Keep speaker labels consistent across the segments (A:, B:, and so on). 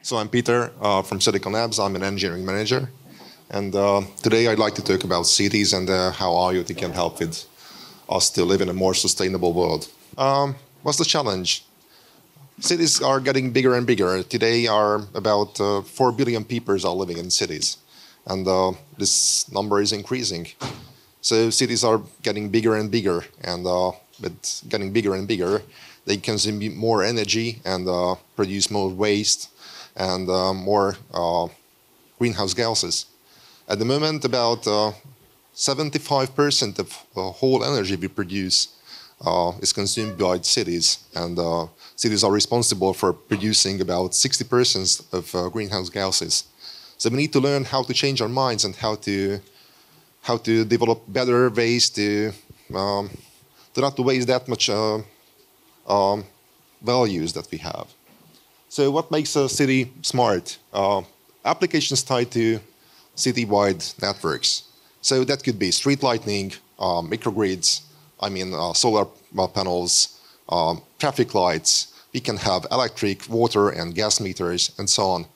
A: So I'm Peter from SiliconLabs. I'm an engineering manager. And today I'd like to talk about cities and how IoT can help with us to live in a more sustainable world. What's the challenge? Cities are getting bigger and bigger. Today are about 4 billion people are living in cities. And this number is increasing. So cities are getting bigger and bigger. And with getting bigger and bigger, they consume more energy and produce more waste and more greenhouse gases. At the moment, about 75% of the whole energy we produce is consumed by cities, and cities are responsible for producing about 60% of greenhouse gases. So we need to learn how to change our minds and how to develop better ways to not to waste that much values that we have. So what makes a city smart? Applications tied to city-wide networks. So that could be street lighting, microgrids, solar panels, traffic lights. We can have electric, water, and gas meters, and so on.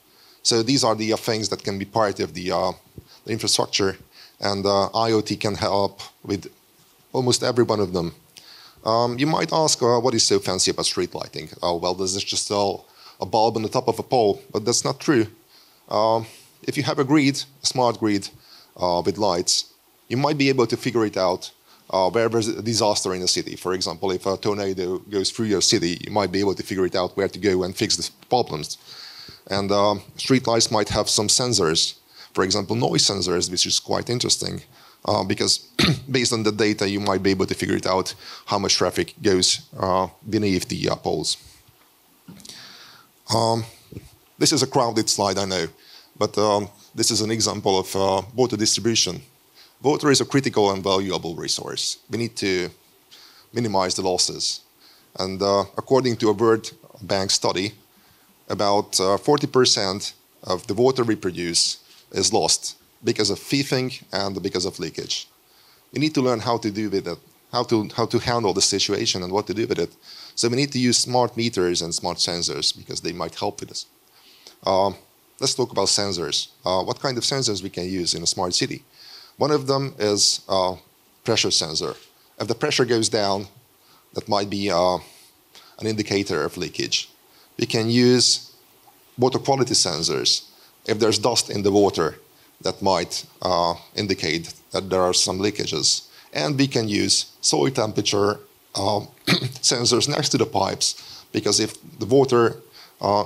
A: So these are the things that can be part of the infrastructure, and IoT can help with almost every one of them. You might ask, what is so fancy about street lighting? Well, this is just a bulb on the top of a pole, but that's not true. If you have a grid, a smart grid with lights, you might be able to figure it out where there's a disaster in a city. For example, if a tornado goes through your city, you might be able to figure it out where to go and fix the problems. And street lights might have some sensors, for example, noise sensors, which is quite interesting. Because based on the data, you might be able to figure it out how much traffic goes beneath the poles. This is a crowded slide, I know, but this is an example of water distribution. Water is a critical and valuable resource. We need to minimize the losses. And according to a World Bank study, about 40% of the water we produce is lost because of thieving and because of leakage. We need to learn how to do with it, how to handle the situation and what to do with it. So we need to use smart meters and smart sensors because they might help with this. Let's talk about sensors. What kind of sensors we can use in a smart city? One of them is a pressure sensor. If the pressure goes down, that might be an indicator of leakage. We can use water quality sensors. If there's dust in the water, that might indicate that there are some leakages. And we can use soil temperature sensors next to the pipes, because if the water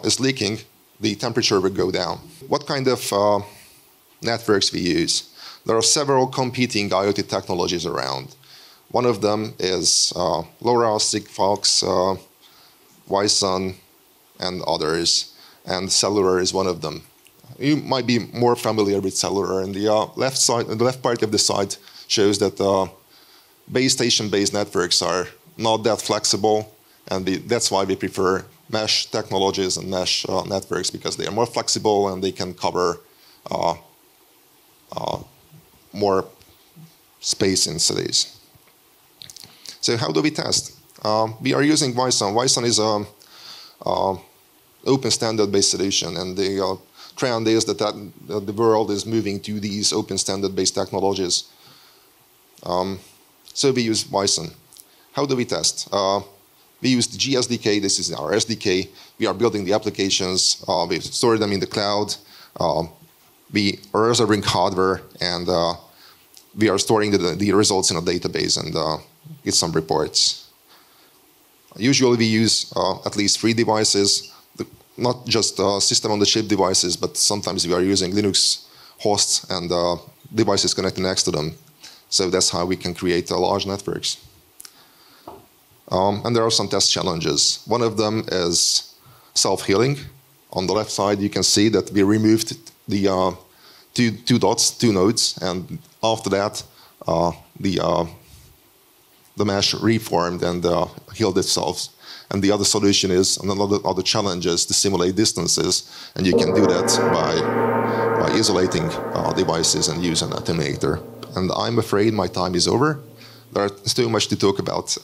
A: is leaking, the temperature will go down. What kind of networks we use? There are several competing IoT technologies around. One of them is LoRa, Sigfox, Wi-Sun, and others. And cellular is one of them. You might be more familiar with cellular. And the left side, the left part of the slide shows that base station-based networks are not that flexible, and that's why we prefer mesh technologies and mesh networks, because they are more flexible and they can cover more space in cities. So how do we test? We are using Wi-Sun. Wi-Sun is an open standard-based solution, and the trend is that the world is moving to these open standard-based technologies. So we use Wi-Sun. How do we test? We use the GSDK. This is our SDK. We are building the applications. We store them in the cloud. We are reserving hardware, and we are storing the results in a database and get some reports. Usually we use at least 3 devices, not just system-on-the-chip devices, but sometimes we are using Linux hosts and devices connected next to them. So that's how we can create large networks. And there are some test challenges. One of them is self-healing. On the left side, you can see that we removed the two dots, 2 nodes, and after that, the mesh reformed and healed itself. And the other solution is, and another challenge is to simulate distances, and you can do that by isolating devices and use an attenuator. And I'm afraid my time is over. There are still much to talk about,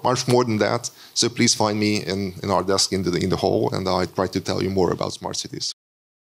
A: much more than that. So please find me in our desk in the hall, and I try to tell you more about smart cities.